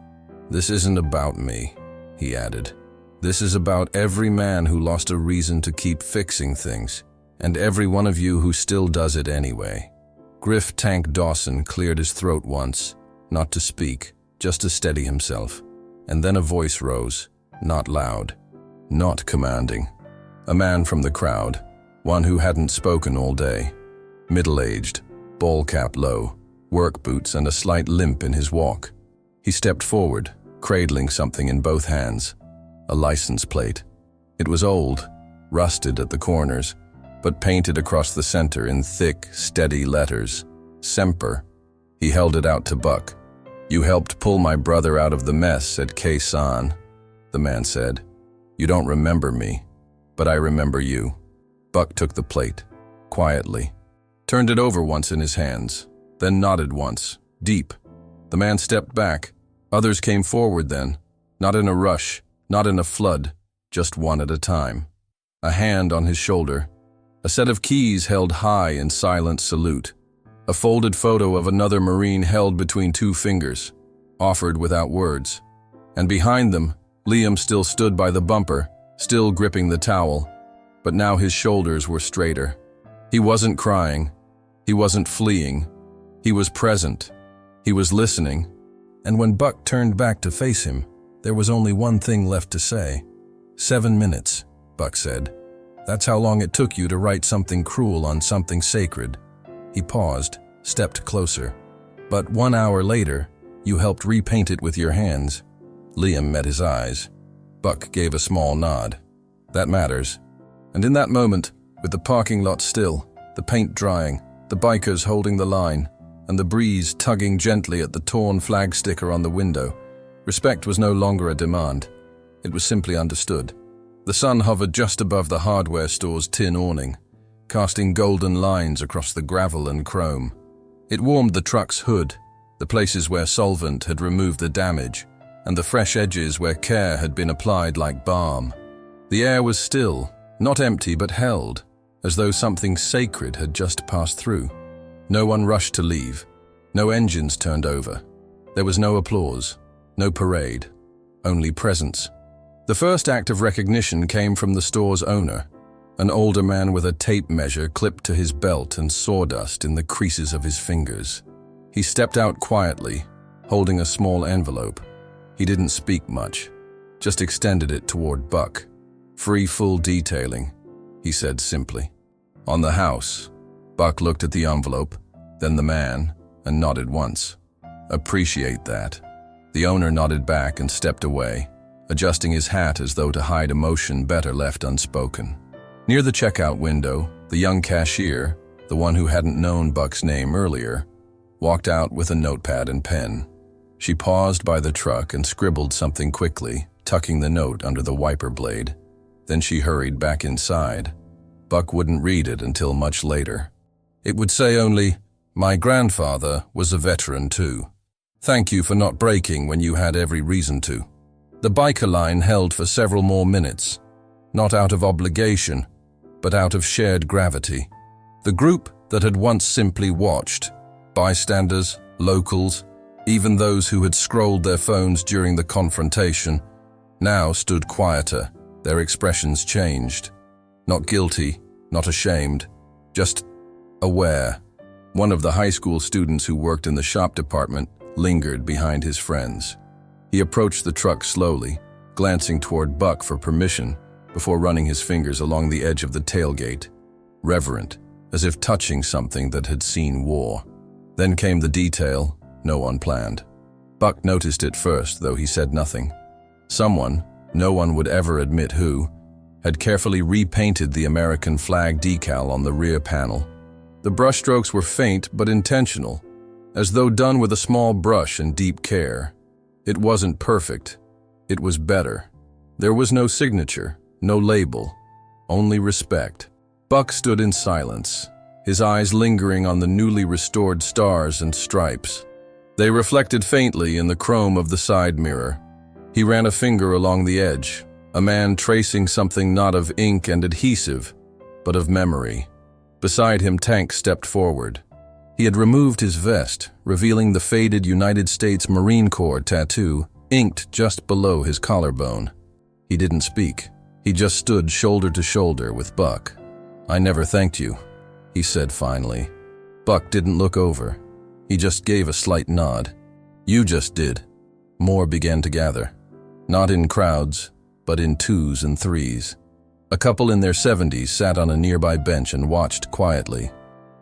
This isn't about me, he added. This is about every man who lost a reason to keep fixing things, and every one of you who still does it anyway. Griff Tank Dawson cleared his throat once, not to speak, just to steady himself. And then a voice rose, not loud, not commanding. A man from the crowd, one who hadn't spoken all day. Middle-aged, ball cap low, work boots and a slight limp in his walk. He stepped forward, cradling something in both hands. A license plate. It was old, rusted at the corners, but painted across the center in thick, steady letters. Semper. He held it out to Buck. You helped pull my brother out of the mess at Quezon, the man said. You don't remember me, but I remember you. Buck took the plate, quietly, turned it over once in his hands, then nodded once, deep. The man stepped back. Others came forward then, not in a rush, not in a flood, just one at a time. A hand on his shoulder, a set of keys held high in silent salute, a folded photo of another Marine held between two fingers, offered without words. And behind them, Liam still stood by the bumper, still gripping the towel, but now his shoulders were straighter. He wasn't crying, he wasn't fleeing, he was present, he was listening, and when Buck turned back to face him, there was only one thing left to say. 7 minutes, Buck said. That's how long it took you to write something cruel on something sacred. He paused, stepped closer. But 1 hour later, you helped repaint it with your hands. Liam met his eyes. Buck gave a small nod. That matters. And in that moment, with the parking lot still, the paint drying, the bikers holding the line, and the breeze tugging gently at the torn flag sticker on the window, respect was no longer a demand. It was simply understood. The sun hovered just above the hardware store's tin awning, casting golden lines across the gravel and chrome. It warmed the truck's hood, the places where solvent had removed the damage, and the fresh edges where care had been applied like balm. The air was still, not empty but held, as though something sacred had just passed through. No one rushed to leave. No engines turned over. There was no applause, no parade, only presence. The first act of recognition came from the store's owner, an older man with a tape measure clipped to his belt and sawdust in the creases of his fingers. He stepped out quietly, holding a small envelope. He didn't speak much, just extended it toward Buck. Free full detailing, he said simply. On the house. Buck looked at the envelope, then the man, and nodded once. Appreciate that. The owner nodded back and stepped away, adjusting his hat as though to hide emotion better left unspoken. Near the checkout window, the young cashier, the one who hadn't known Buck's name earlier, walked out with a notepad and pen. She paused by the truck and scribbled something quickly, tucking the note under the wiper blade. Then she hurried back inside. Buck wouldn't read it until much later. It would say only, "My grandfather was a veteran too. Thank you for not breaking when you had every reason to." The biker line held for several more minutes. not out of obligation, but out of shared gravity. The group that had once simply watched, bystanders, locals, even those who had scrolled their phones during the confrontation, now stood quieter, their expressions changed. Not guilty, not ashamed, just aware. One of the high school students who worked in the shop department lingered behind his friends. He approached the truck slowly, glancing toward Buck for permission before running his fingers along the edge of the tailgate, reverent, as if touching something that had seen war. Then came the detail, no one planned. Buck noticed it first, though he said nothing. Someone, no one would ever admit who, had carefully repainted the American flag decal on the rear panel. The brushstrokes were faint but intentional, as though done with a small brush and deep care. It wasn't perfect. It was better. There was no signature, no label, only respect. Buck stood in silence, his eyes lingering on the newly restored stars and stripes. They reflected faintly in the chrome of the side mirror. He ran a finger along the edge, a man tracing something not of ink and adhesive, but of memory. Beside him, Tank stepped forward. He had removed his vest, revealing the faded United States Marine Corps tattoo, inked just below his collarbone. He didn't speak. He just stood shoulder to shoulder with Buck. "I never thanked you," he said finally. Buck didn't look over. He just gave a slight nod. "You just did." More began to gather. Not in crowds, but in twos and threes. A couple in their 70s sat on a nearby bench and watched quietly.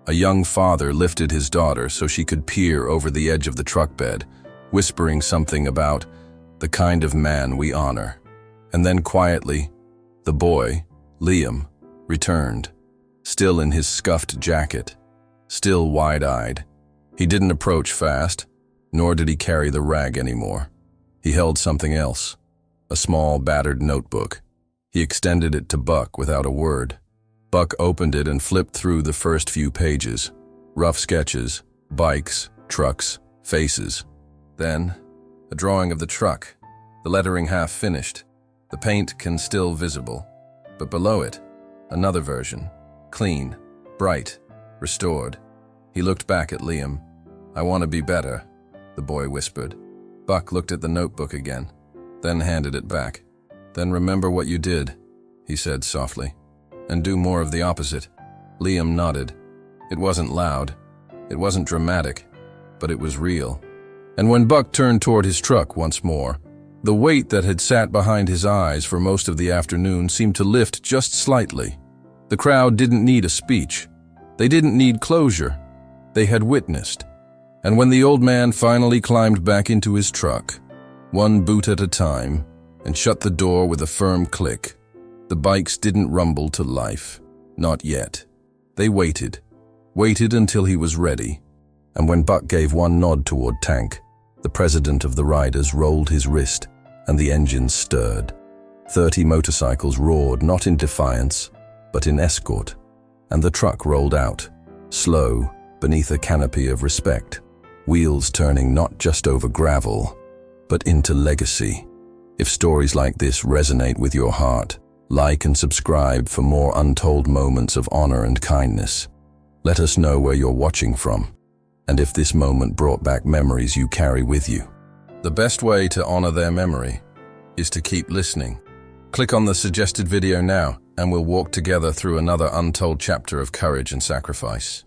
A young father lifted his daughter so she could peer over the edge of the truck bed, whispering something about the kind of man we honor. And then quietly, the boy, Liam, returned, still in his scuffed jacket, still wide-eyed. He didn't approach fast, nor did he carry the rag anymore. He held something else, a small, battered notebook. He extended it to Buck without a word. Buck opened it and flipped through the first few pages. Rough sketches, bikes, trucks, faces. Then, a drawing of the truck, the lettering half finished, the paint can still visible. But below it, another version, clean, bright, restored. He looked back at Liam. "I want to be better," the boy whispered. Buck looked at the notebook again, then handed it back. "Then remember what you did," he said softly, "and do more of the opposite." Liam nodded. It wasn't loud, it wasn't dramatic, but it was real. And when Buck turned toward his truck once more, the weight that had sat behind his eyes for most of the afternoon seemed to lift just slightly. The crowd didn't need a speech. They didn't need closure. They had witnessed. And when the old man finally climbed back into his truck, one boot at a time, and shut the door with a firm click, the bikes didn't rumble to life. Not yet. They waited until he was ready. And when Buck gave one nod toward Tank, the president of the riders rolled his wrist, and the engines stirred. 30 motorcycles roared, not in defiance, but in escort, and the truck rolled out, slow, beneath a canopy of respect, wheels turning not just over gravel, but into legacy. If stories like this resonate with your heart, like and subscribe for more untold moments of honor and kindness. Let us know where you're watching from, and if this moment brought back memories you carry with you. The best way to honor their memory is to keep listening. Click on the suggested video now, and we'll walk together through another untold chapter of courage and sacrifice.